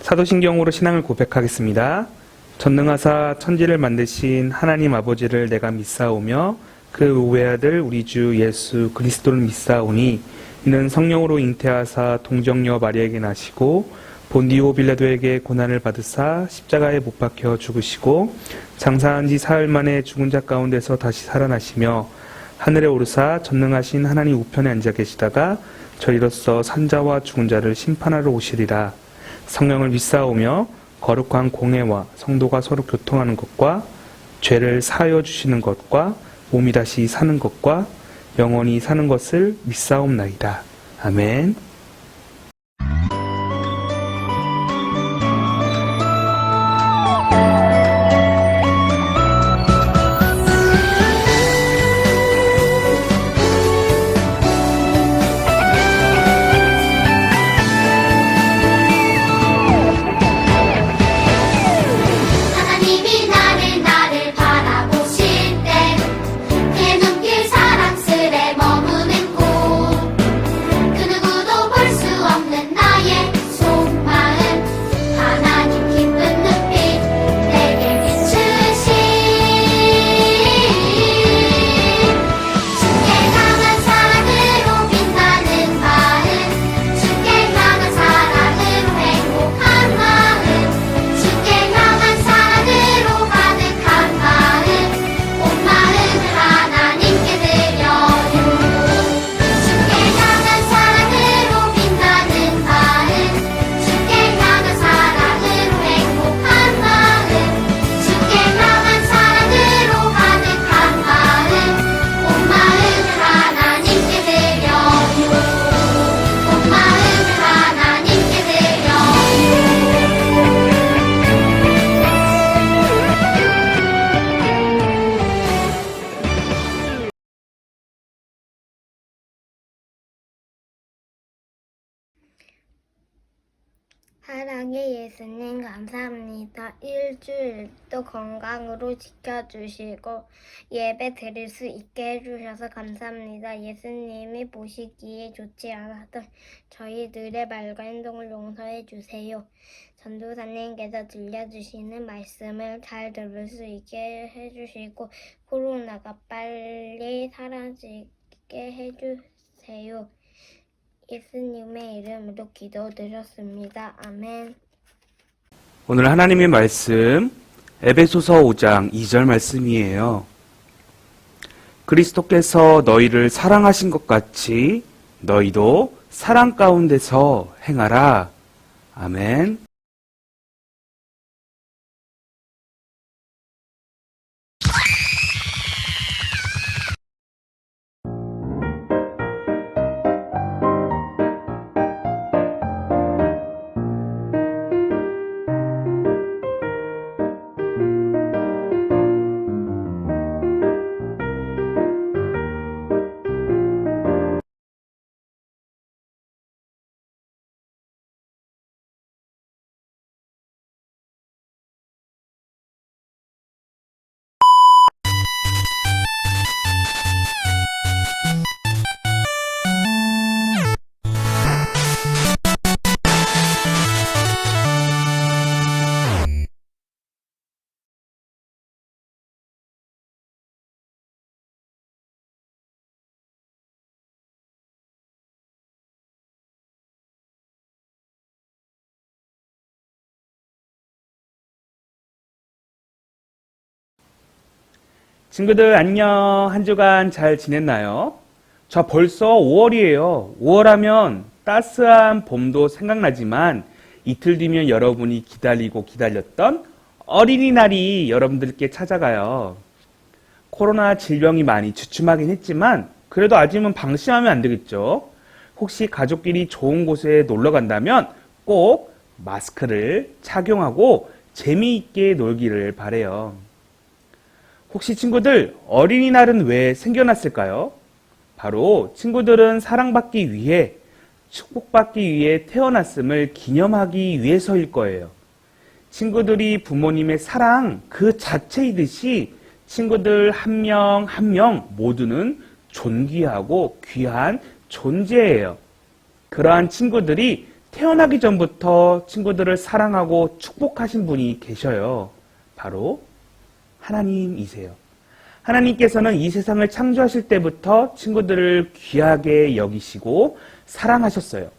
사도신경으로 신앙을 고백하겠습니다. 전능하사 천지를 만드신 하나님 아버지를 내가 믿사오며 그 외아들 우리 주 예수 그리스도를 믿사오니 이는 성령으로 잉태하사 동정녀 마리아에게 나시고 본디오 빌라도에게 고난을 받으사 십자가에 못 박혀 죽으시고 장사한 지 사흘 만에 죽은 자 가운데서 다시 살아나시며 하늘에 오르사 전능하신 하나님 우편에 앉아 계시다가 저희로서 산자와 죽은 자를 심판하러 오시리라. 성령을 믿사오며 거룩한 공회와 성도가 서로 교통하는 것과 죄를 사하여 주시는 것과 몸이 다시 사는 것과 영원히 사는 것을 믿사옵나이다. 아멘. 사랑의 예수님 감사합니다. 일주일도 건강으로 지켜주시고 예배 드릴 수 있게 해주셔서 감사합니다. 예수님이 보시기에 좋지 않았던 저희들의 말과 행동을 용서해 주세요. 전도사님께서 들려주시는 말씀을 잘 들을 수 있게 해주시고 코로나가 빨리 사라지게 해주세요. 예수님의 이름으로 기도드렸습니다. 아멘. 오늘 하나님의 말씀 에베소서 5장 2절 말씀이에요. 그리스도께서 너희를 사랑하신 것 같이 너희도 사랑 가운데서 행하라. 아멘. 친구들 안녕. 한 주간 잘 지냈나요? 자, 벌써 5월이에요. 5월 하면 따스한 봄도 생각나지만 이틀 뒤면 여러분이 기다리고 기다렸던 어린이날이 여러분들께 찾아가요. 코로나 질병이 많이 주춤하긴 했지만 그래도 아직은 방심하면 안 되겠죠. 혹시 가족끼리 좋은 곳에 놀러 간다면 꼭 마스크를 착용하고 재미있게 놀기를 바래요. 혹시 친구들 어린이날은 왜 생겨났을까요? 바로 친구들은 사랑받기 위해 축복받기 위해 태어났음을 기념하기 위해서일 거예요. 친구들이 부모님의 사랑 그 자체이듯이 친구들 한 명 한 명 모두는 존귀하고 귀한 존재예요. 그러한 친구들이 태어나기 전부터 친구들을 사랑하고 축복하신 분이 계셔요. 바로 하나님이세요. 하나님께서는 이 세상을 창조하실 때부터 친구들을 귀하게 여기시고 사랑하셨어요.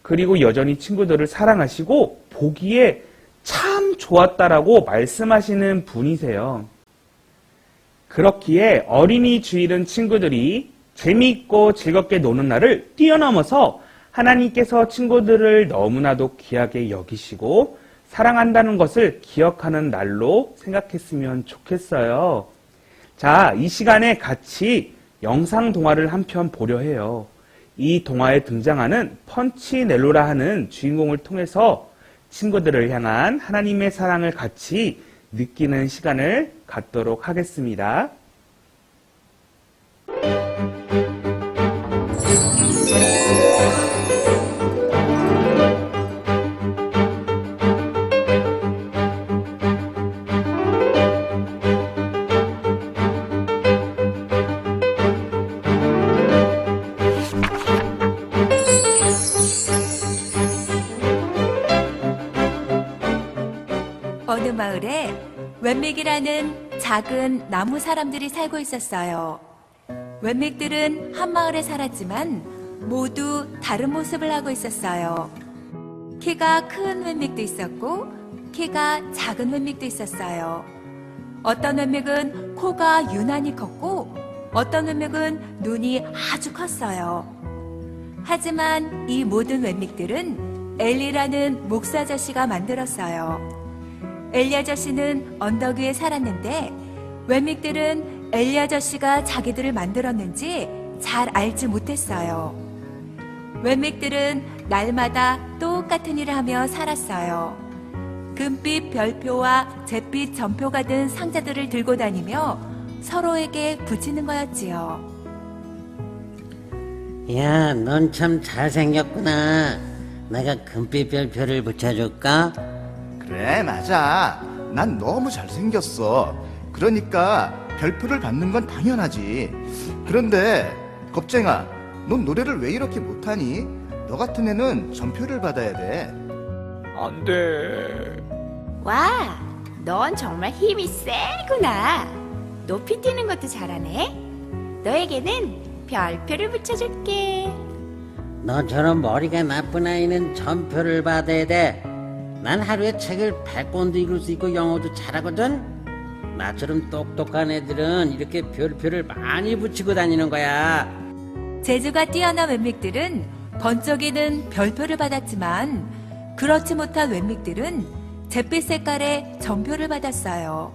그리고 여전히 친구들을 사랑하시고 보기에 참 좋았다라고 말씀하시는 분이세요. 그렇기에 어린이 주일은 친구들이 재미있고 즐겁게 노는 날을 뛰어넘어서 하나님께서 친구들을 너무나도 귀하게 여기시고 사랑한다는 것을 기억하는 날로 생각했으면 좋겠어요. 자, 이 시간에 같이 영상 동화를 한 편 보려 해요. 이 동화에 등장하는 펀치넬로라 하는 주인공을 통해서 친구들을 향한 하나님의 사랑을 같이 느끼는 시간을 갖도록 하겠습니다. 어느 마을에 웬맥이라는 작은 나무 사람들이 살고 있었어요. 웬맥들은 한 마을에 살았지만 모두 다른 모습을 하고 있었어요. 키가 큰 웬맥도 있었고 키가 작은 웬맥도 있었어요. 어떤 웬맥은 코가 유난히 컸고 어떤 웬맥은 눈이 아주 컸어요. 하지만 이 모든 웬맥들은 엘리라는 목사 아저씨가 만들었어요. 엘리 아저씨는 언덕 위에 살았는데 웬맥들은 엘리 아저씨가 자기들을 만들었는지 잘 알지 못했어요. 웬맥들은 날마다 똑같은 일을 하며 살았어요. 금빛 별표와 잿빛 점표가 든 상자들을 들고 다니며 서로에게 붙이는 거였지요. 야, 넌 참 잘생겼구나. 내가 금빛 별표를 붙여줄까? 그래, 맞아. 난 너무 잘생겼어. 그러니까 별표를 받는 건 당연하지. 그런데 겁쟁아, 넌 노래를 왜 이렇게 못하니? 너 같은 애는 전표를 받아야 돼. 안 돼. 와, 넌 정말 힘이 세구나. 높이 뛰는 것도 잘하네. 너에게는 별표를 붙여줄게. 너처럼 머리가 나쁜 아이는 전표를 받아야 돼. 난 하루에 책을 100권도 읽을 수 있고 영어도 잘하거든. 나처럼 똑똑한 애들은 이렇게 별표를 많이 붙이고 다니는 거야. 재주가 뛰어난 웬맥들은 번쩍이는 별표를 받았지만 그렇지 못한 웬맥들은 잿빛 색깔의 점표를 받았어요.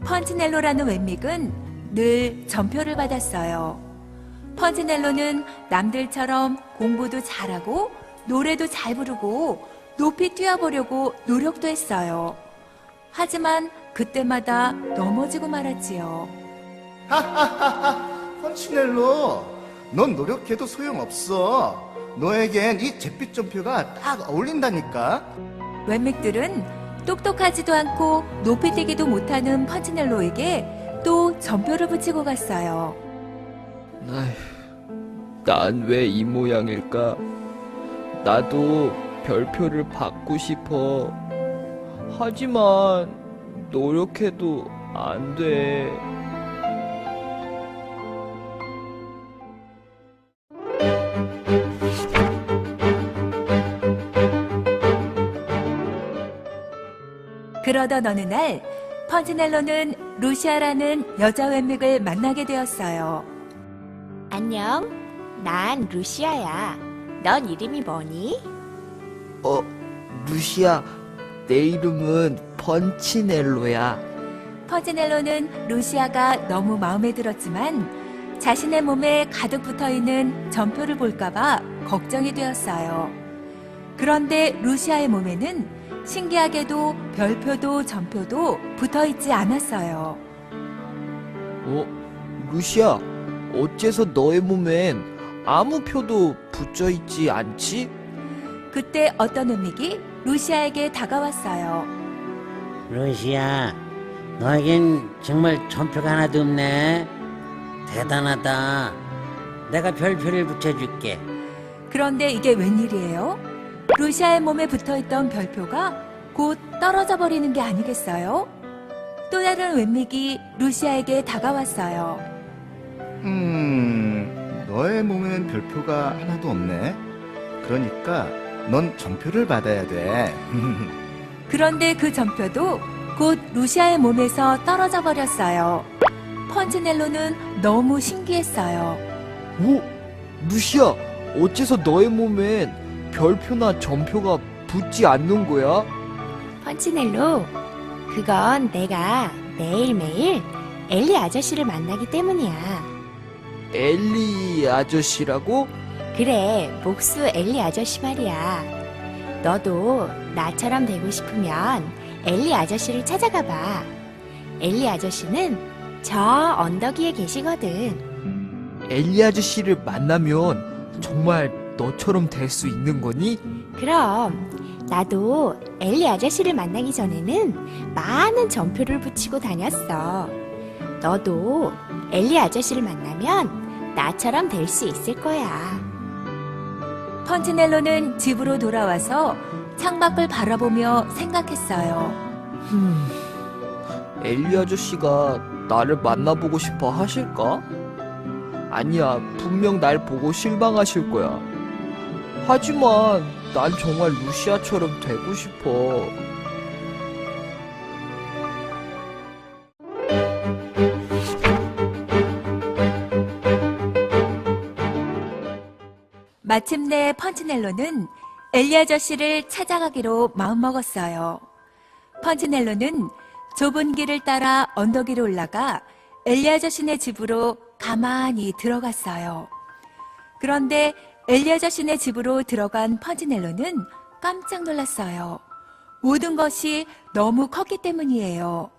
펀치넬로라는 웬맥은 늘 점표를 받았어요. 펀치넬로는 남들처럼 공부도 잘하고 노래도 잘 부르고 높이 뛰어보려고 노력도 했어요. 하지만 그때마다 넘어지고 말았지요. 펀치넬로, 넌 노력해도 소용없어. 너에겐 이 잿빛 점표가 딱 어울린다니까. 웬맥들은 똑똑하지도 않고 높이 뛰기도 못하는 펀치넬로에게 또 점표를 붙이고 갔어요. 난 왜 이 모양일까? 나도 별표를 받고 싶어. 하지만 노력해도 안 돼. 그러던 어느 날 펀치넬로는 루시아라는 여자 웬맥을 만나게 되었어요. 안녕, 난 루시아야. 넌 이름이 뭐니? 루시아, 내 이름은 펀치넬로야. 펀치넬로는 루시아가 너무 마음에 들었지만 자신의 몸에 가득 붙어있는 점표를 볼까봐 걱정이 되었어요. 그런데 루시아의 몸에는 신기하게도 별표도 점표도 붙어있지 않았어요. 루시아, 어째서 너의 몸엔 아무 표도 붙어있지 않지? 그때 어떤 웬맥이 루시아에게 다가왔어요. 루시아, 너에겐 정말 전표가 하나도 없네. 대단하다. 내가 별표를 붙여줄게. 그런데 이게 웬일이에요? 루시아의 몸에 붙어있던 별표가 곧 떨어져 버리는 게 아니겠어요? 또 다른 웬맥이 루시아에게 다가왔어요. 너의 몸엔 별표가 하나도 없네. 그러니까 넌 전표를 받아야 돼. 그런데 그 전표도 곧 루시아의 몸에서 떨어져 버렸어요. 펀치넬로는 너무 신기했어요. 오, 루시아, 어째서 너의 몸엔 별표나 점표가 붙지 않는 거야? 펀치넬로, 그건 내가 매일매일 엘리 아저씨를 만나기 때문이야. 엘리 아저씨라고? 그래, 목수 엘리 아저씨 말이야. 너도 나처럼 되고 싶으면 엘리 아저씨를 찾아가 봐. 엘리 아저씨는 저 언덕 위에 계시거든. 엘리 아저씨를 만나면 정말 너처럼 될 수 있는 거니? 그럼 나도 엘리 아저씨를 만나기 전에는 많은 점표를 붙이고 다녔어. 너도 엘리 아저씨를 만나면 나처럼 될 수 있을 거야. 펀치넬로는 집으로 돌아와서 창밖을 바라보며 생각했어요. 엘리 아저씨가 나를 만나보고 싶어 하실까? 아니야, 분명 날 보고 실망하실 거야. 하지만 난 정말 루시아처럼 되고 싶어. 마침내 펀치넬로는 엘리 아저씨를 찾아가기로 마음먹었어요. 펀치넬로는 좁은 길을 따라 언덕 위로 올라가 엘리 아저씨네 집으로 가만히 들어갔어요. 그런데 엘리 아저씨네 집으로 들어간 펀치넬로는 깜짝 놀랐어요. 모든 것이 너무 컸기 때문이에요.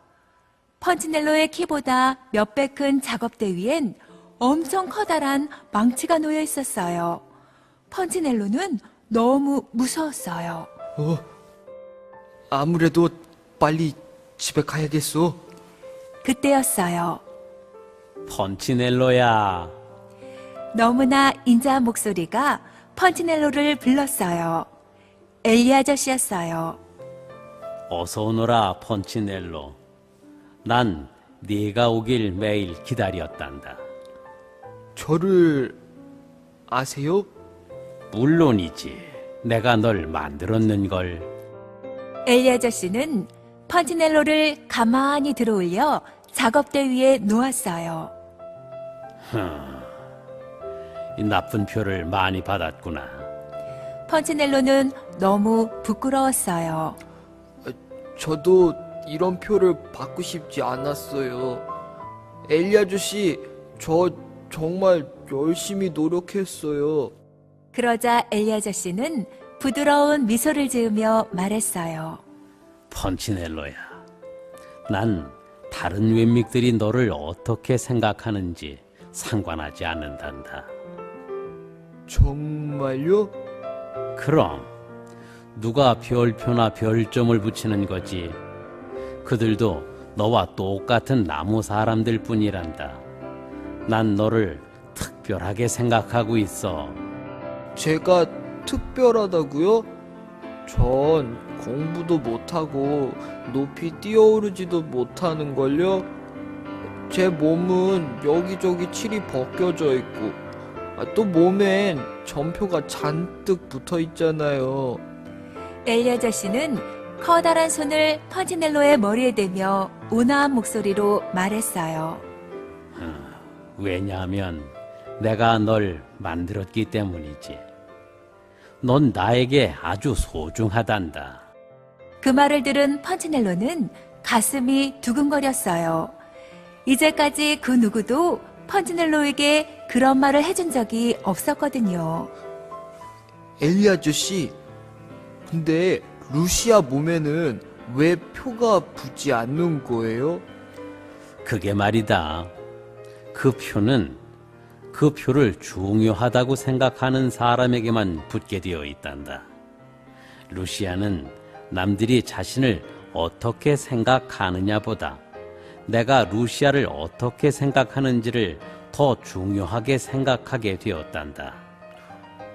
펀치넬로의 키보다 몇 배 큰 작업대 위엔 엄청 커다란 망치가 놓여 있었어요. 펀치넬로는 너무 무서웠어요. 아무래도 빨리 집에 가야겠어. 그때였어요. 펀치넬로야, 너무나 인자한 목소리가 펀치넬로를 불렀어요. 엘리 아저씨였어요. 어서 오너라 펀치넬로. 난 네가 오길 매일 기다렸단다. 저를 아세요? 물론이지. 내가 널 만들었는걸. 엘리 아저씨는 펀치넬로를 가만히 들어올려 작업대 위에 놓았어요. 이 나쁜 표를 많이 받았구나. 펀치넬로는 너무 부끄러웠어요. 저도 이런 표를 받고 싶지 않았어요. 엘리 아저씨, 저 정말 열심히 노력했어요. 그러자 엘리 아저씨는 부드러운 미소를 지으며 말했어요. 펀치넬로야, 난 다른 웬믹들이 너를 어떻게 생각하는지 상관하지 않는단다. 정말요? 그럼 누가 별표나 별점을 붙이는 거지. 그들도 너와 똑같은 나무 사람들 뿐이란다. 난 너를 특별하게 생각하고 있어. 제가 특별하다고요? 전 공부도 못하고 높이 뛰어오르지도 못하는걸요? 제 몸은 여기저기 칠이 벗겨져 있고 또 몸엔 점표가 잔뜩 붙어 있잖아요. 엘리 아저씨는 커다란 손을 펀치넬로의 머리에 대며 온화한 목소리로 말했어요. 왜냐하면 내가 널 만들었기 때문이지. 넌 나에게 아주 소중하단다. 그 말을 들은 펀치넬로는 가슴이 두근거렸어요. 이제까지 그 누구도 펀치넬로에게 그런 말을 해준 적이 없었거든요. 엘리 아저씨, 근데 루시아 몸에는 왜 표가 붙지 않는 거예요? 그게 말이다. 그 표를 중요하다고 생각하는 사람에게만 붙게 되어 있단다. 루시아는 남들이 자신을 어떻게 생각하느냐보다 내가 루시아를 어떻게 생각하는지를 더 중요하게 생각하게 되었단다.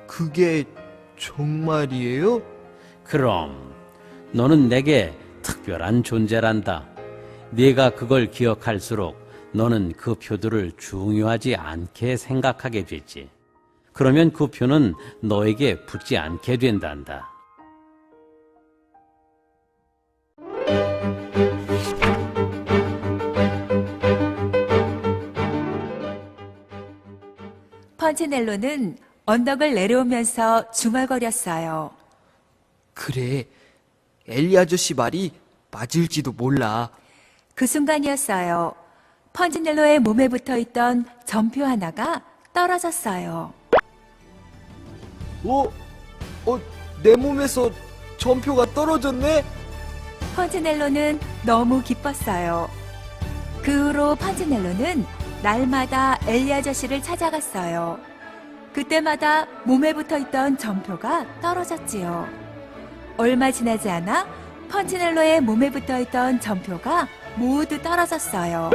그게 정말이에요? 그럼 너는 내게 특별한 존재란다. 네가 그걸 기억할수록 너는 그 표들을 중요하지 않게 생각하게 되지. 그러면 그 표는 너에게 붙지 않게 된단다. 펀치넬로는 언덕을 내려오면서 중얼거렸어요. 그래, 엘리 아저씨 말이 맞을지도 몰라. 그 순간이었어요. 펀치넬로의 몸에 붙어 있던 점표 하나가 떨어졌어요. 내 몸에서 전표가 떨어졌네? 펀치넬로는 너무 기뻤어요. 그 후로 펀치넬로는 날마다 엘리 아저씨를 찾아갔어요. 그때마다 몸에 붙어 있던 점표가 떨어졌지요. 얼마 지나지 않아 펀치넬로의 몸에 붙어 있던 점표가 모두 떨어졌어요.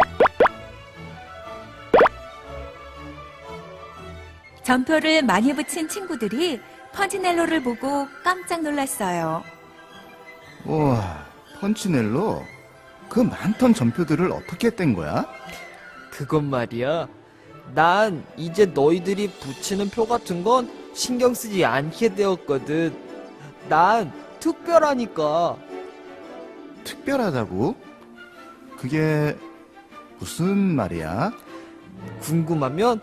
점표를 많이 붙인 친구들이 펀치넬로를 보고 깜짝 놀랐어요. 우와, 펀치넬로? 그 많던 점표들을 어떻게 뗀 거야? 그건 말이야. 난 이제 너희들이 붙이는 표 같은 건 신경 쓰지 않게 되었거든. 난 특별하니까. 특별하다고? 그게 무슨 말이야? 궁금하면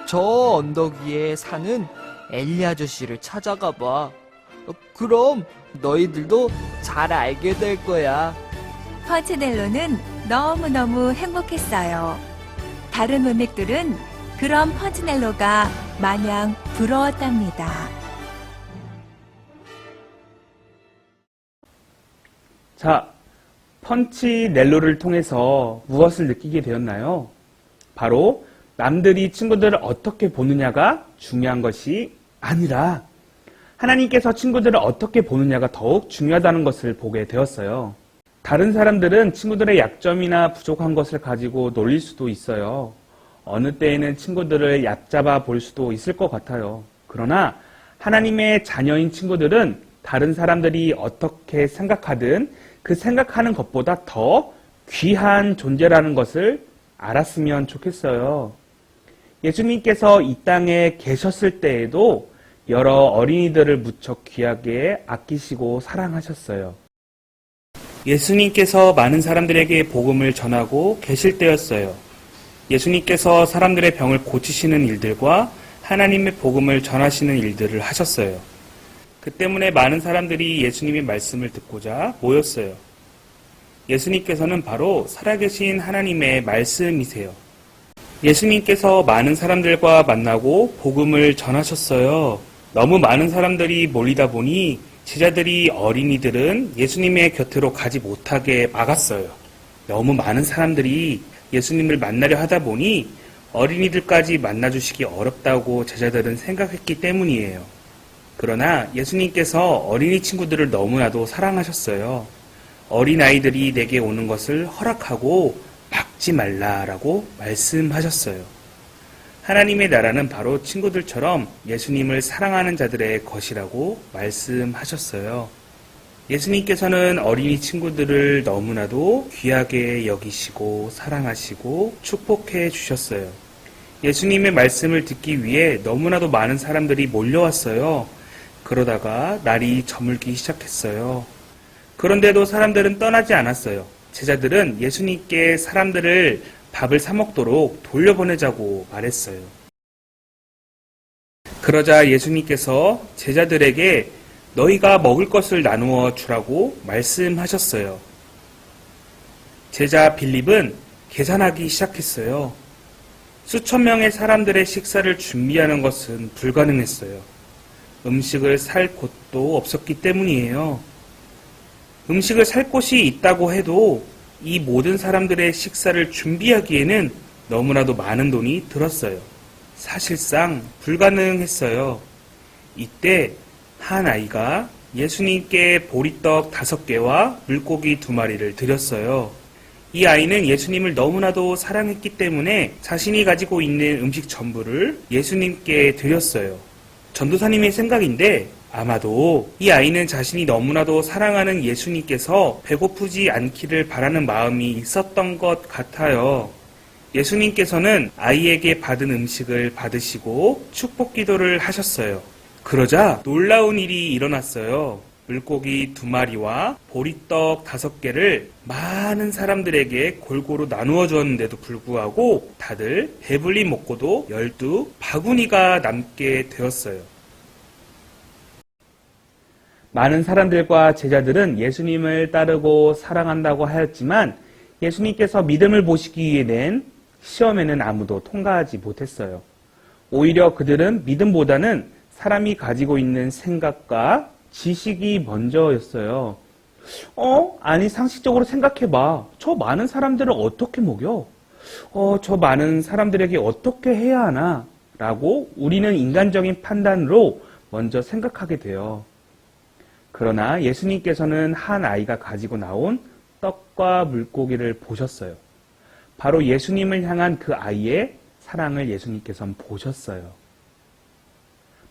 저 언덕 위에 사는 엘리 아저씨를 찾아가 봐. 그럼 너희들도 잘 알게 될 거야. 펀치넬로는 너무너무 행복했어요. 다른 문맥들은 그런 펀치넬로가 마냥 부러웠답니다. 자, 펀치넬로를 통해서 무엇을 느끼게 되었나요? 바로 남들이 친구들을 어떻게 보느냐가 중요한 것이 아니라 하나님께서 친구들을 어떻게 보느냐가 더욱 중요하다는 것을 보게 되었어요. 다른 사람들은 친구들의 약점이나 부족한 것을 가지고 놀릴 수도 있어요. 어느 때에는 친구들을 얕잡아 볼 수도 있을 것 같아요. 그러나 하나님의 자녀인 친구들은 다른 사람들이 어떻게 생각하든 그 생각하는 것보다 더 귀한 존재라는 것을 알았으면 좋겠어요. 예수님께서 이 땅에 계셨을 때에도 여러 어린이들을 무척 귀하게 아끼시고 사랑하셨어요. 예수님께서 많은 사람들에게 복음을 전하고 계실 때였어요. 예수님께서 사람들의 병을 고치시는 일들과 하나님의 복음을 전하시는 일들을 하셨어요. 그 때문에 많은 사람들이 예수님의 말씀을 듣고자 모였어요. 예수님께서는 바로 살아계신 하나님의 말씀이세요. 예수님께서 많은 사람들과 만나고 복음을 전하셨어요. 너무 많은 사람들이 몰리다 보니 제자들이 어린이들은 예수님의 곁으로 가지 못하게 막았어요. 너무 많은 사람들이 예수님을 만나려 하다 보니 어린이들까지 만나주시기 어렵다고 제자들은 생각했기 때문이에요. 그러나 예수님께서 어린이 친구들을 너무나도 사랑하셨어요. 어린아이들이 내게 오는 것을 허락하고 막지 말라라고 말씀하셨어요. 하나님의 나라는 바로 친구들처럼 예수님을 사랑하는 자들의 것이라고 말씀하셨어요. 예수님께서는 어린이 친구들을 너무나도 귀하게 여기시고 사랑하시고 축복해 주셨어요. 예수님의 말씀을 듣기 위해 너무나도 많은 사람들이 몰려왔어요. 그러다가 날이 저물기 시작했어요. 그런데도 사람들은 떠나지 않았어요. 제자들은 예수님께 사람들을 밥을 사 먹도록 돌려보내자고 말했어요. 그러자 예수님께서 제자들에게 너희가 먹을 것을 나누어 주라고 말씀하셨어요. 제자 빌립은 계산하기 시작했어요. 수천 명의 사람들의 식사를 준비하는 것은 불가능했어요. 음식을 살 곳도 없었기 때문이에요. 음식을 살 곳이 있다고 해도 이 모든 사람들의 식사를 준비하기에는 너무나도 많은 돈이 들었어요. 사실상 불가능했어요. 이때 한 아이가 예수님께 보리떡 5개와 물고기 2마리를 드렸어요. 이 아이는 예수님을 너무나도 사랑했기 때문에 자신이 가지고 있는 음식 전부를 예수님께 드렸어요. 전도사님의 생각인데 아마도 이 아이는 자신이 너무나도 사랑하는 예수님께서 배고프지 않기를 바라는 마음이 있었던 것 같아요. 예수님께서는 아이에게 받은 음식을 받으시고 축복 기도를 하셨어요. 그러자 놀라운 일이 일어났어요. 물고기 2마리와 보리떡 5개를 많은 사람들에게 골고루 나누어 주었는데도 불구하고 다들 배불리 먹고도 12바구니가 남게 되었어요. 많은 사람들과 제자들은 예수님을 따르고 사랑한다고 하였지만 예수님께서 믿음을 보시기 위해 낸 시험에는 아무도 통과하지 못했어요. 오히려 그들은 믿음보다는 사람이 가지고 있는 생각과 지식이 먼저였어요. 아니 상식적으로 생각해봐. 저 많은 사람들을 어떻게 먹여? 저 많은 사람들에게 어떻게 해야 하나? 라고 우리는 인간적인 판단으로 먼저 생각하게 돼요. 그러나 예수님께서는 한 아이가 가지고 나온 떡과 물고기를 보셨어요. 바로 예수님을 향한 그 아이의 사랑을 예수님께서는 보셨어요.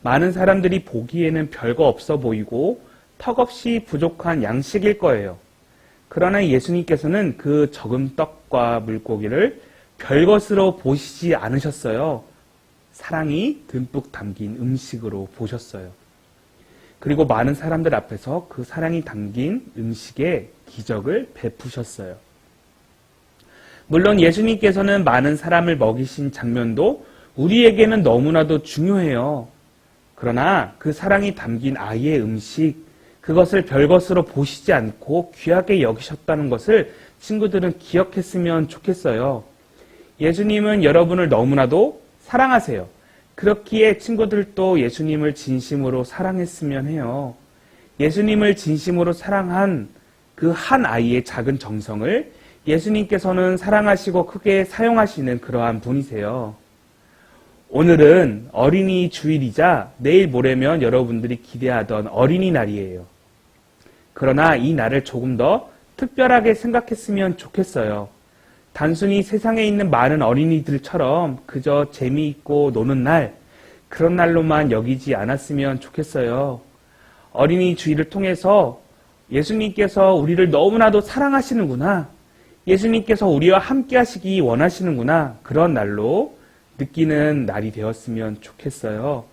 많은 사람들이 보기에는 별거 없어 보이고 턱없이 부족한 양식일 거예요. 그러나 예수님께서는 그 적은 떡과 물고기를 별것으로 보시지 않으셨어요. 사랑이 듬뿍 담긴 음식으로 보셨어요. 그리고 많은 사람들 앞에서 그 사랑이 담긴 음식에 기적을 베푸셨어요. 물론 예수님께서는 많은 사람을 먹이신 장면도 우리에게는 너무나도 중요해요. 그러나 그 사랑이 담긴 아이의 음식, 그것을 별것으로 보시지 않고 귀하게 여기셨다는 것을 친구들은 기억했으면 좋겠어요. 예수님은 여러분을 너무나도 사랑하세요. 그렇기에 친구들도 예수님을 진심으로 사랑했으면 해요. 예수님을 진심으로 사랑한 그 한 아이의 작은 정성을 예수님께서는 사랑하시고 크게 사용하시는 그러한 분이세요. 오늘은 어린이 주일이자 내일 모레면 여러분들이 기대하던 어린이날이에요. 그러나 이 날을 조금 더 특별하게 생각했으면 좋겠어요. 단순히 세상에 있는 많은 어린이들처럼 그저 재미있고 노는 날, 그런 날로만 여기지 않았으면 좋겠어요. 어린이 주일을 통해서 예수님께서 우리를 너무나도 사랑하시는구나, 예수님께서 우리와 함께 하시기 원하시는구나, 그런 날로 느끼는 날이 되었으면 좋겠어요.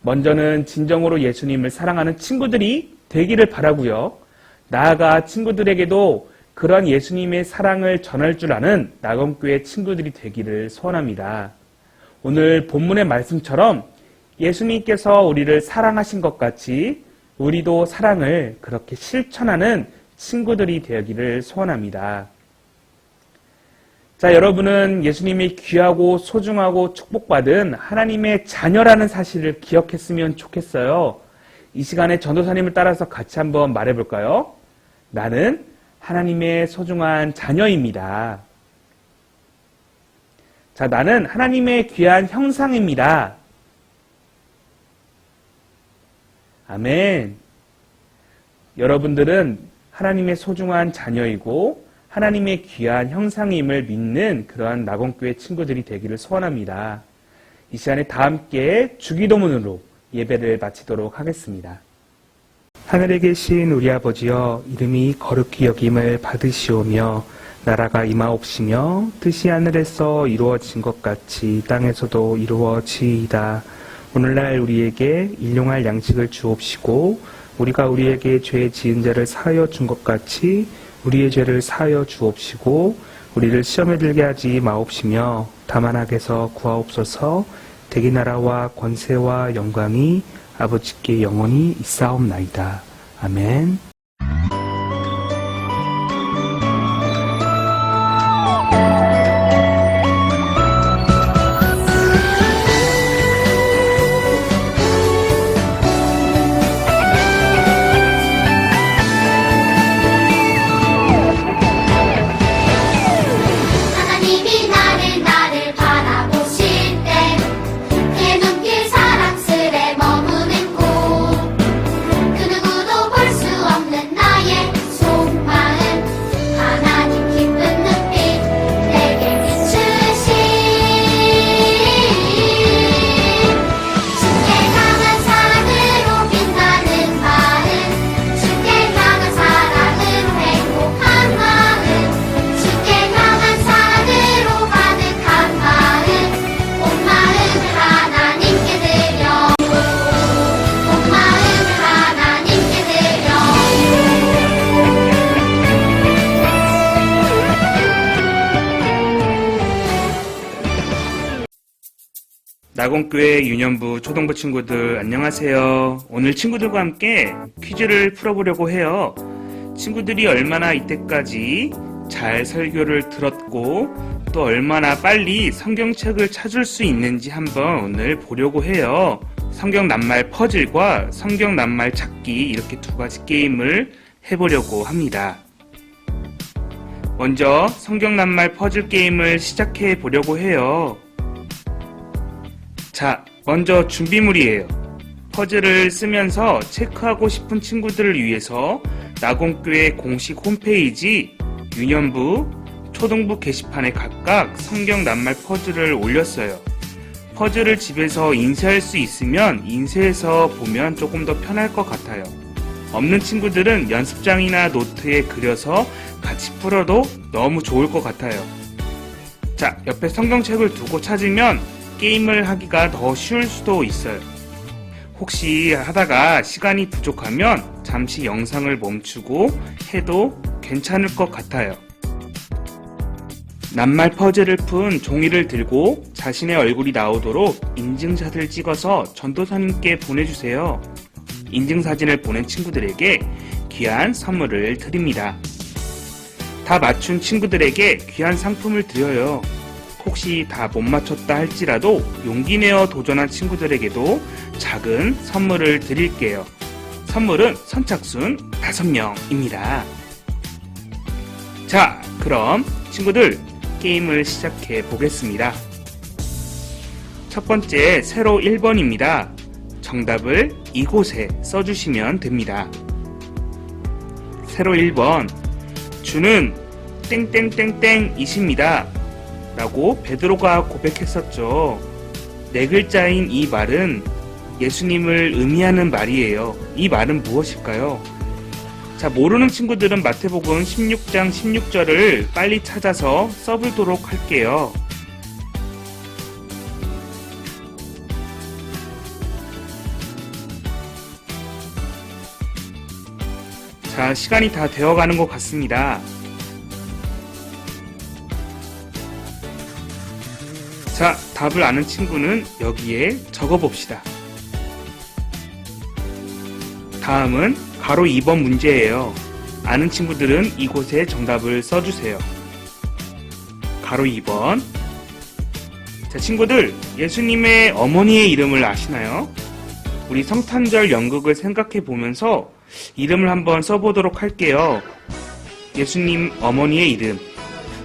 먼저는 진정으로 예수님을 사랑하는 친구들이 되기를 바라고요. 나아가 친구들에게도 그런 예수님의 사랑을 전할 줄 아는 낙원교회 친구들이 되기를 소원합니다. 오늘 본문의 말씀처럼 예수님께서 우리를 사랑하신 것 같이 우리도 사랑을 그렇게 실천하는 친구들이 되기를 소원합니다. 자, 여러분은 예수님이 귀하고 소중하고 축복받은 하나님의 자녀라는 사실을 기억했으면 좋겠어요. 이 시간에 전도사님을 따라서 같이 한번 말해볼까요? 나는 하나님의 소중한 자녀입니다. 자, 나는 하나님의 귀한 형상입니다. 아멘. 여러분들은 하나님의 소중한 자녀이고 하나님의 귀한 형상임을 믿는 그러한 낙원교회 친구들이 되기를 소원합니다. 이 시간에 다 함께 주기도문으로 예배를 마치도록 하겠습니다. 하늘에 계신 우리 아버지여, 이름이 거룩히 여김을 받으시오며 나라가 임하옵시며 뜻이 하늘에서 이루어진 것 같이 땅에서도 이루어지이다. 오늘날 우리에게 일용할 양식을 주옵시고 우리가 우리에게 죄 지은 자를 사하여 준 것 같이 우리의 죄를 사하여 주옵시고 우리를 시험에 들게 하지 마옵시며 다만 악에서 구하옵소서. 대기 나라와 권세와 영광이 아버지께 영원히 있사옵나이다. 아멘. 하나님이 나를 바라보실 때 그 눈길 사랑스레 머무는 곳, 그 누구도 볼 수 없는 낙원교회 유년부 초등부 친구들 안녕하세요. 오늘 친구들과 함께 퀴즈를 풀어보려고 해요. 친구들이 얼마나 이때까지 잘 설교를 들었고 또 얼마나 빨리 성경책을 찾을 수 있는지 한번 오늘 보려고 해요. 성경 낱말 퍼즐과 성경 낱말 찾기 이렇게 두 가지 게임을 해보려고 합니다. 먼저 성경 낱말 퍼즐 게임을 시작해 보려고 해요. 자, 먼저 준비물이에요. 퍼즐을 쓰면서 체크하고 싶은 친구들을 위해서 낙원교회 공식 홈페이지 유년부, 초등부 게시판에 각각 성경 낱말 퍼즐을 올렸어요. 퍼즐을 집에서 인쇄할 수 있으면 인쇄해서 보면 조금 더 편할 것 같아요. 없는 친구들은 연습장이나 노트에 그려서 같이 풀어도 너무 좋을 것 같아요. 자, 옆에 성경책을 두고 찾으면 게임을 하기가 더 쉬울 수도 있어요. 혹시 하다가 시간이 부족하면 잠시 영상을 멈추고 해도 괜찮을 것 같아요. 낱말 퍼즐을 푼 종이를 들고 자신의 얼굴이 나오도록 인증샷을 찍어서 전도사님께 보내주세요. 인증사진을 보낸 친구들에게 귀한 선물을 드립니다. 다 맞춘 친구들에게 귀한 상품을 드려요. 혹시 다 못 맞췄다 할지라도 용기 내어 도전한 친구들에게도 작은 선물을 드릴게요. 선물은 선착순 5명입니다. 자, 그럼 친구들 게임을 시작해 보겠습니다. 첫 번째 세로 1번입니다. 정답을 이곳에 써주시면 됩니다. 세로 1번, 주는 땡땡땡땡이십니다 라고 베드로가 고백했었죠. 네 글자인 이 말은 예수님을 의미하는 말이에요. 이 말은 무엇일까요? 자, 모르는 친구들은 마태복음 16장 16절을 빨리 찾아서 써보도록 할게요. 자, 시간이 다 되어가는 것 같습니다. 자, 답을 아는 친구는 여기에 적어봅시다. 다음은 가로 2번 문제예요. 아는 친구들은 이곳에 정답을 써주세요. 가로 2번. 자, 친구들, 예수님의 어머니의 이름을 아시나요? 우리 성탄절 연극을 생각해 보면서 이름을 한번 써보도록 할게요. 예수님 어머니의 이름.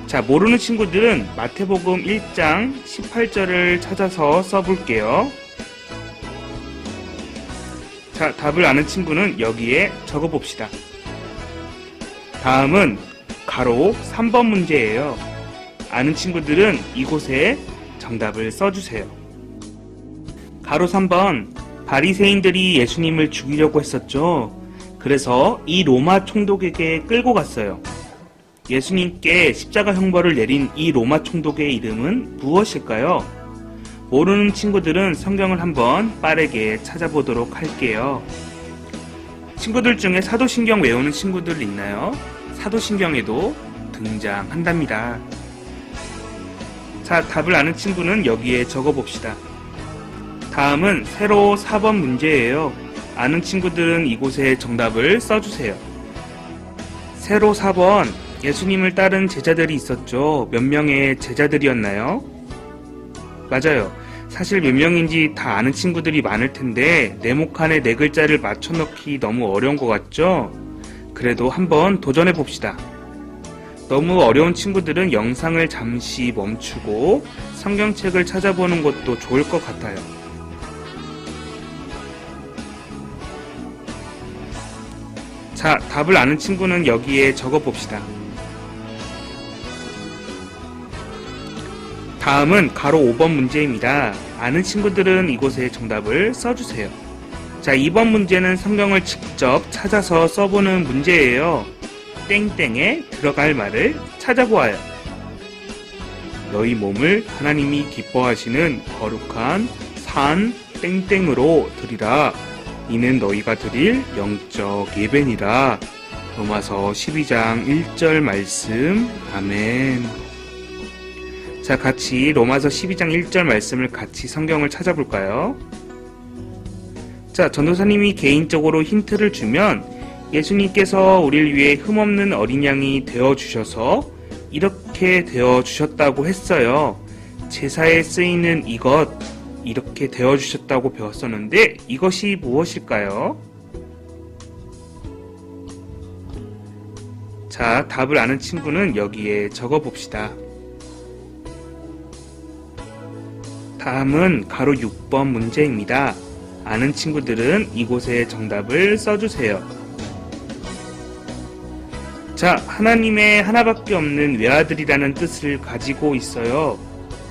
자, 모르는 친구들은 마태복음 1장 18절을 찾아서 써볼게요. 자, 답을 아는 친구는 여기에 적어봅시다. 다음은 가로 3번 문제예요. 아는 친구들은 이곳에 정답을 써주세요. 가로 3번, 바리새인들이 예수님을 죽이려고 했었죠. 그래서 이 로마 총독에게 끌고 갔어요. 예수님께 십자가 형벌을 내린 이 로마 총독의 이름은 무엇일까요? 모르는 친구들은 성경을 한번 빠르게 찾아보도록 할게요. 친구들 중에 사도신경 외우는 친구들 있나요? 사도신경에도 등장한답니다. 자, 답을 아는 친구는 여기에 적어봅시다. 다음은 세로 4번 문제예요. 아는 친구들은 이곳에 정답을 써주세요. 세로 4번, 예수님을 따른 제자들이 있었죠. 몇 명의 제자들이었나요? 맞아요. 사실 몇 명인지 다 아는 친구들이 많을 텐데 네모칸에 네 글자를 맞춰 넣기 너무 어려운 것 같죠? 그래도 한번 도전해 봅시다. 너무 어려운 친구들은 영상을 잠시 멈추고 성경책을 찾아보는 것도 좋을 것 같아요. 자, 답을 아는 친구는 여기에 적어봅시다. 다음은 가로 5번 문제입니다. 아는 친구들은 이곳에 정답을 써주세요. 자, 2번 문제는 성경을 직접 찾아서 써보는 문제예요. 땡땡에 들어갈 말을 찾아보아요. 너희 몸을 하나님이 기뻐하시는 거룩한 산 땡땡으로 드리라. 이는 너희가 드릴 영적 예배니라. 로마서 12장 1절 말씀. 아멘. 자, 같이 로마서 12장 1절 말씀을 같이 성경을 찾아볼까요? 자, 전도사님이 개인적으로 힌트를 주면 예수님께서 우리를 위해 흠없는 어린 양이 되어주셔서 이렇게 되어주셨다고 했어요. 제사에 쓰이는 이것, 이렇게 되어주셨다고 배웠었는데 이것이 무엇일까요? 자, 답을 아는 친구는 여기에 적어봅시다. 다음은 가로 6번 문제입니다. 아는 친구들은 이곳에 정답을 써주세요. 자, 하나님의 하나밖에 없는 외아들이라는 뜻을 가지고 있어요.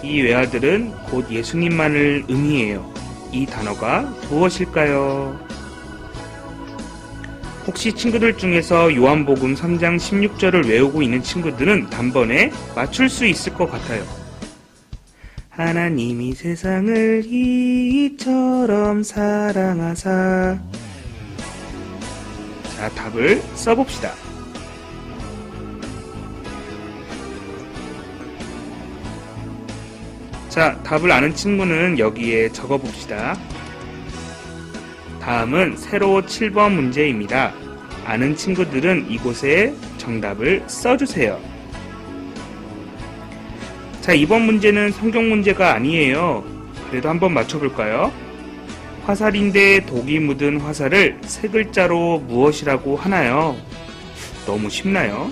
이 외아들은 곧 예수님만을 의미해요. 이 단어가 무엇일까요? 혹시 친구들 중에서 요한복음 3장 16절을 외우고 있는 친구들은 단번에 맞출 수 있을 것 같아요. 하나님이 세상을 이처럼 사랑하사. 자, 답을 써봅시다. 자, 답을 아는 친구는 여기에 적어봅시다. 다음은 세로 7번 문제입니다. 아는 친구들은 이곳에 정답을 써주세요. 자, 이번 문제는 성경 문제가 아니에요. 그래도 한번 맞춰볼까요? 화살인데 독이 묻은 화살을 세 글자로 무엇이라고 하나요? 너무 쉽나요?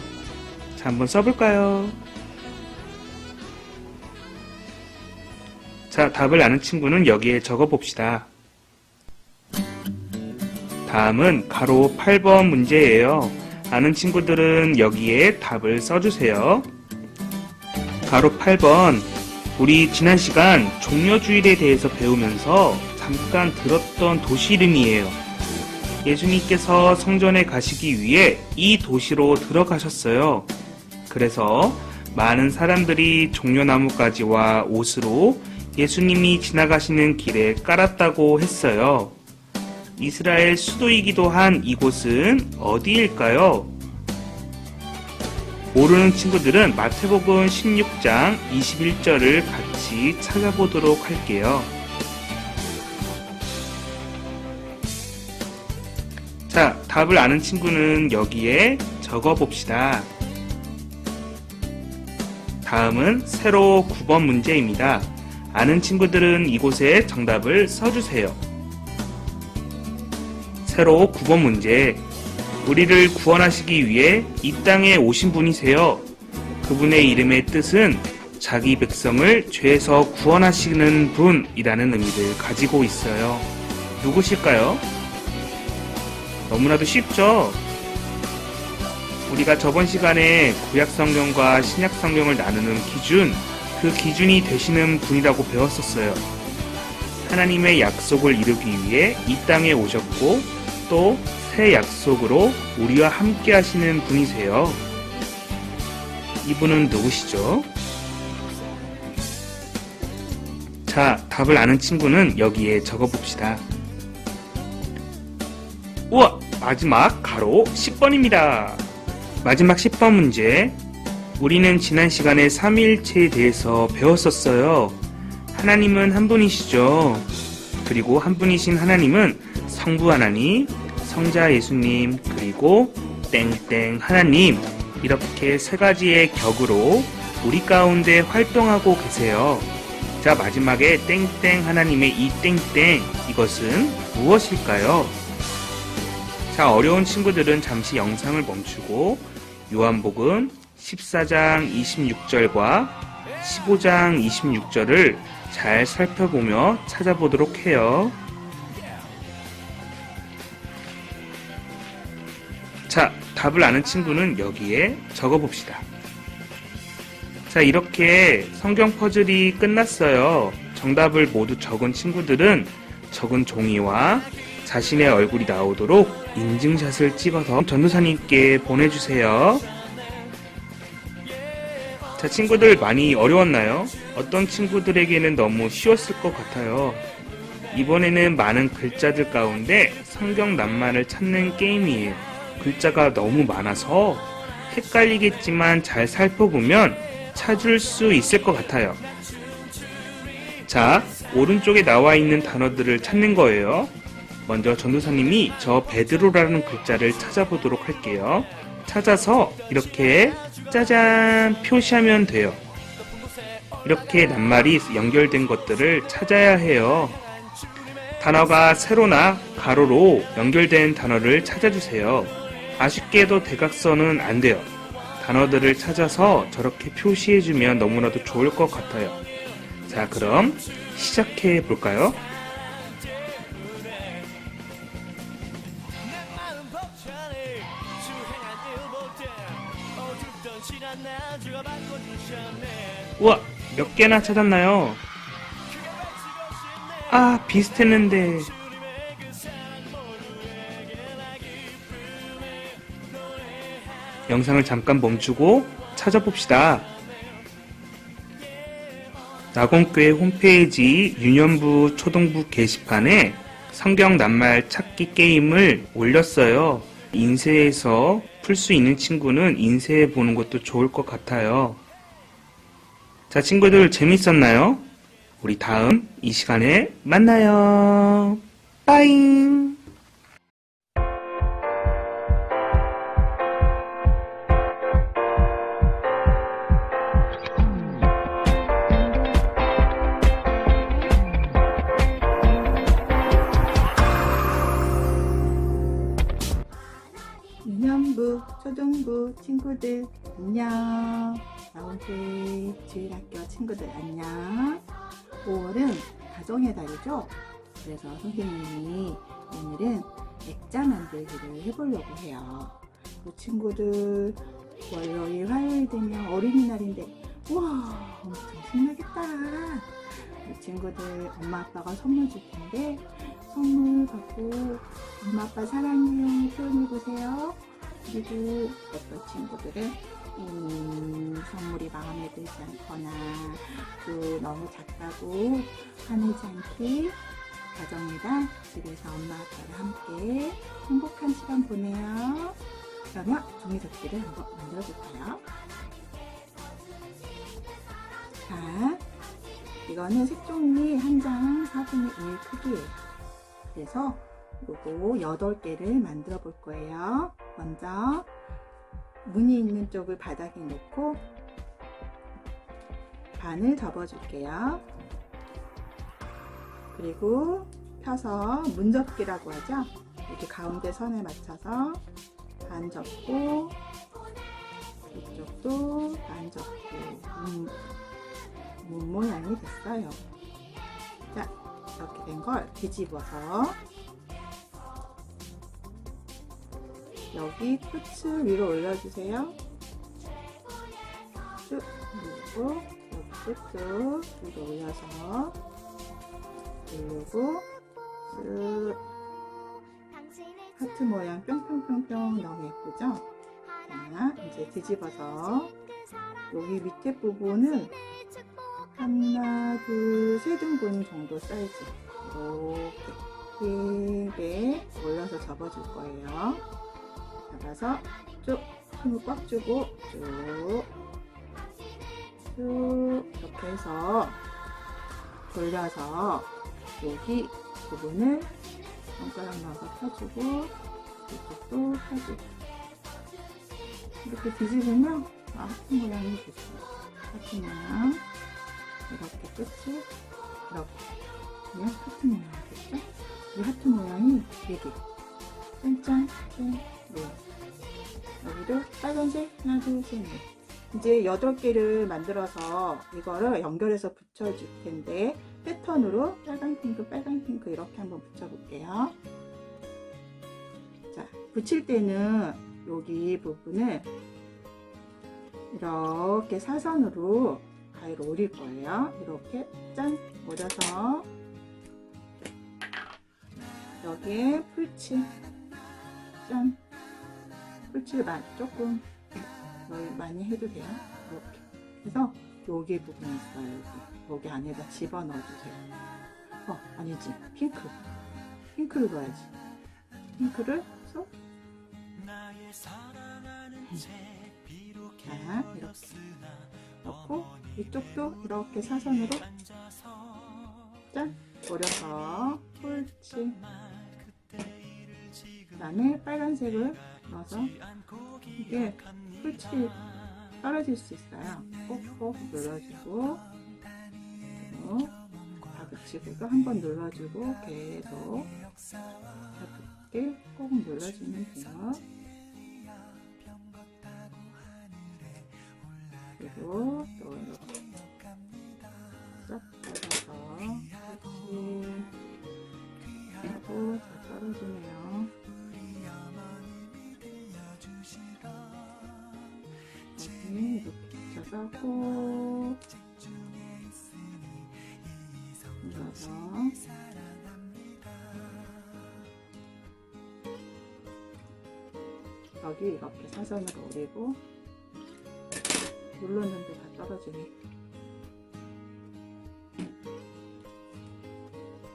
자, 한번 써볼까요? 자, 답을 아는 친구는 여기에 적어봅시다. 다음은 가로 8번 문제예요. 아는 친구들은 여기에 답을 써주세요. 가로 8번, 우리 지난 시간 종려주일에 대해서 배우면서 잠깐 들었던 도시 이름이에요. 예수님께서 성전에 가시기 위해 이 도시로 들어가셨어요. 그래서 많은 사람들이 종려나무가지와 옷으로 예수님이 지나가시는 길에 깔았다고 했어요. 이스라엘 수도이기도 한 이곳은 어디일까요? 모르는 친구들은 마태복음 16장 21절을 같이 찾아보도록 할게요. 자, 답을 아는 친구는 여기에 적어봅시다. 다음은 세로 9번 문제입니다. 아는 친구들은 이곳에 정답을 써주세요. 세로 9번 문제. 우리를 구원하시기 위해 이 땅에 오신 분이세요. 그분의 이름의 뜻은 자기 백성을 죄에서 구원하시는 분이라는 의미를 가지고 있어요. 누구실까요? 너무나도 쉽죠? 우리가 저번 시간에 구약성경과 신약성경을 나누는 기준, 그 기준이 되시는 분이라고 배웠었어요. 하나님의 약속을 이루기 위해 이 땅에 오셨고 또 새 약속으로 우리와 함께 하시는 분이세요. 이분은 누구시죠? 자, 답을 아는 친구는 여기에 적어봅시다. 우와! 마지막 가로 10번입니다. 마지막 10번 문제. 우리는 지난 시간에 삼위일체에 대해서 배웠었어요. 하나님은 한 분이시죠. 그리고 한 분이신 하나님은 성부 하나님, 성자 예수님, 그리고 땡땡 하나님, 이렇게 세 가지의 격으로 우리 가운데 활동하고 계세요. 자, 마지막에 땡땡 하나님의 이 땡땡, 이것은 무엇일까요? 자, 어려운 친구들은 잠시 영상을 멈추고 요한복음 14장 26절과 15장 26절을 잘 살펴보며 찾아보도록 해요. 자, 답을 아는 친구는 여기에 적어봅시다. 자, 이렇게 성경 퍼즐이 끝났어요. 정답을 모두 적은 친구들은 적은 종이와 자신의 얼굴이 나오도록 인증샷을 찍어서 전도사님께 보내주세요. 자, 친구들 많이 어려웠나요? 어떤 친구들에게는 너무 쉬웠을 것 같아요. 이번에는 많은 글자들 가운데 성경 낱말을 찾는 게임이에요. 글자가 너무 많아서 헷갈리겠지만 잘 살펴보면 찾을 수 있을 것 같아요. 자, 오른쪽에 나와 있는 단어들을 찾는 거예요. 먼저 전도사님이 저 베드로라는 글자를 찾아보도록 할게요. 찾아서 이렇게 짜잔 표시하면 돼요. 이렇게 낱말이 연결된 것들을 찾아야 해요. 단어가 세로나 가로로 연결된 단어를 찾아주세요. 아쉽게도 대각선은 안 돼요. 단어들을 찾아서 저렇게 표시해주면 너무나도 좋을 것 같아요. 자, 그럼 시작해 볼까요? 우와, 몇 개나 찾았나요? 아, 비슷했는데. 영상을 잠깐 멈추고 찾아봅시다. 낙원교회 홈페이지 유년부 초등부 게시판에 성경 낱말 찾기 게임을 올렸어요. 인쇄해서 풀 수 있는 친구는 인쇄해 보는 것도 좋을 것 같아요. 자, 친구들 재밌었나요? 우리 다음 이 시간에 만나요. 빠잉! 유년부, 초등부 친구들 안녕. 낙원교회 주일학교 친구들 안녕. 5월은 가정의 달이죠. 그래서 선생님이 오늘은 액자 만들기를 해보려고 해요. 그 친구들 월요일, 화요일 되면 어린이날인데 우와 엄청 신나겠다. 이 친구들 엄마 아빠가 선물 줄 텐데 선물 받고 엄마 아빠 사랑해요 표현해보세요. 그리고 어떤 친구들은 선물이 마음에 들지 않거나 또 너무 작다고 화내지 않게 가정이랑 집에서 엄마 아빠랑 함께 행복한 시간 보내요. 그러면 종이접기를 한번 만들어 볼까요? 자, 이거는 색종이 한 장 4분의 1 크기예요. 그래서 요거 8개를 만들어 볼 거예요. 먼저 무늬 있는 쪽을 바닥에 놓고 반을 접어 줄게요. 그리고 펴서 문접기라고 하죠. 이렇게 가운데 선에 맞춰서 반 접고 이쪽도 반 접고 문 모양이 됐어요. 자, 이렇게 된 걸 뒤집어서 여기 끝을 위로 올려주세요. 쭉 누르고 여기 끝도 위로 올려서 누르고 쓱 하트 모양 뿅뿅뿅뿅 너무 예쁘죠? 자, 이제 뒤집어서 여기 밑에 부분은 하나, 둘, 세 등분 정도 사이즈 이렇게 길게 올려서 접어줄 거예요. 잡아서 쭉 힘을 꽉 주고 쭉 이렇게 해서 돌려서 여기 부분을 손가락 넣어서 펴주고 이쪽도 펴주고 이렇게 뒤집으면 하트 모양이 됐어요. 하트 모양 이렇게 끝을 이렇게 그냥 하트 모양이 됐죠? 이 하트 모양이 4개 짠짠 여기도 빨간색 하나 둘셋 넷. 이제 8개를 만들어서 이거를 연결해서 붙여줄 텐데 패턴으로 빨간 핑크 이렇게 한번 붙여볼게요. 자, 붙일 때는 여기 부분을 이렇게 사선으로 가위로 오릴 거예요. 이렇게 짠 오려서 여기에 풀칠 짠 풀칠 조금 많이 해도 돼요. 이렇게 그래서 여기 부분이 있어요. 여기 안에다 집어넣어주세요. 아니지 핑크를 넣어야지. 핑크를 쏙 자, 이렇게 넣고 이쪽도 이렇게 사선으로 짠 오려서 옳지. 그 다음에 빨간색을 넣어서 이게 풀칠이 떨어질 수 있어요. 꼭꼭 눌러주고 그리고 다 붙이고 또 한 번 눌러주고 계속 다 붙게 꼭 눌러주면 돼요. 그리고 또 이렇게 쫙 떨어서 같이 하고 다 떨어지네요. 여기 이렇게 붙여서 꼭 눌러서 여기 이렇게 사선으로 오리고 눌렀는데 다 떨어지네.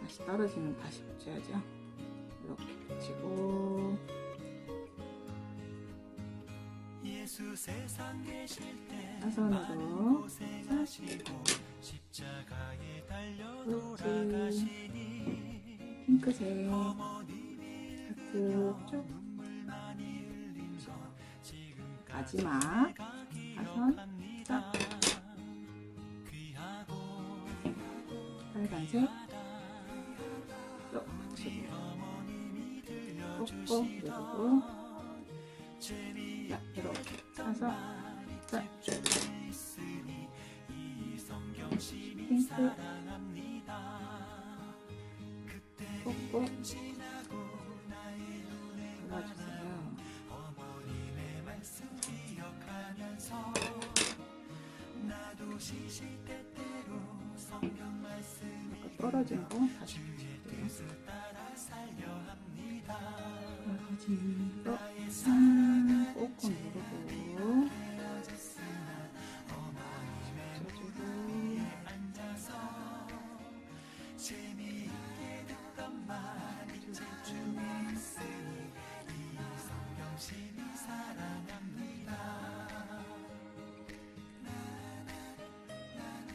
다시 떨어지면 다시 붙여야죠. 이렇게 붙이고 사선으로 그렇지. 핑크색 하트 쭉 마지막 사선 딱 빨간색 또 붙이고 꼭꼭 누르고 자 이렇게 사서 자 핑크 꼭꼭 눌러주세요. 떨어진 거 다시 붙여주세요. 떨어진 거 꼭꼭 누르고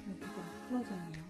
여기가 풀어졌네요.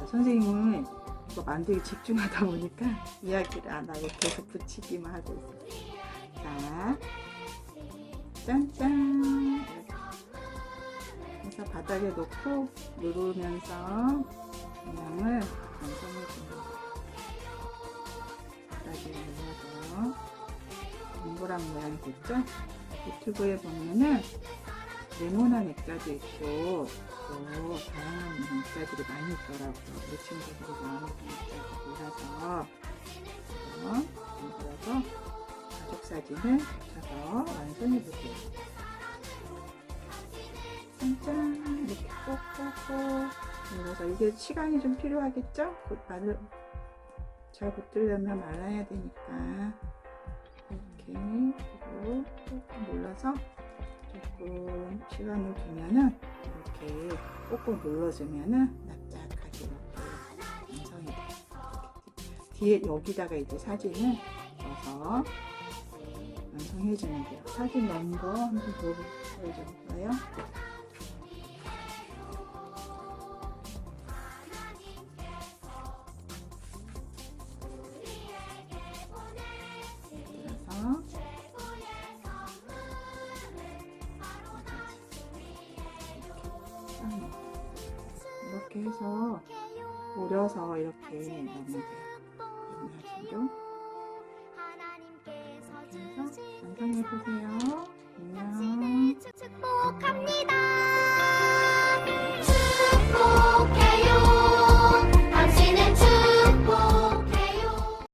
선생님은 이거 만들기 집중하다 보니까 이야기를 안 하고 계속 붙이기만 하고 있어요. 자, 짠짠 이렇게 해서 바닥에 놓고 누르면서 모양을 완성해줍니다. 바닥에 눌러서 동그란 모양이 됐죠? 유튜브에 보면은 네모난 액자도 있고 또 다양한 액자들이 많이 있더라고요. 우리 친구들이 마음에 드는 액자를 골라서 만들어서 가족 사진을 붙여서 완성해 볼게요. 짠짠 이렇게 꼭꼭꼭 눌러서 이게 시간이 좀 필요하겠죠? 곧 잘 붙으려면 말아야 되니까 이렇게 그리고 꾹꾹 눌러서 조금 시간을 두면은 이렇게 꼭꼭 눌러주면은 납작하게 이렇게 완성이 돼요. 뒤에 여기다가 이제 사진을 넣어서 완성해주면 돼요. 사진 넣은 거 한번 보여줄까요? 이렇게 해서 오려서 이렇게 넣으면 돼요. 그러면 이렇게 해서 완성해보세요. 안녕.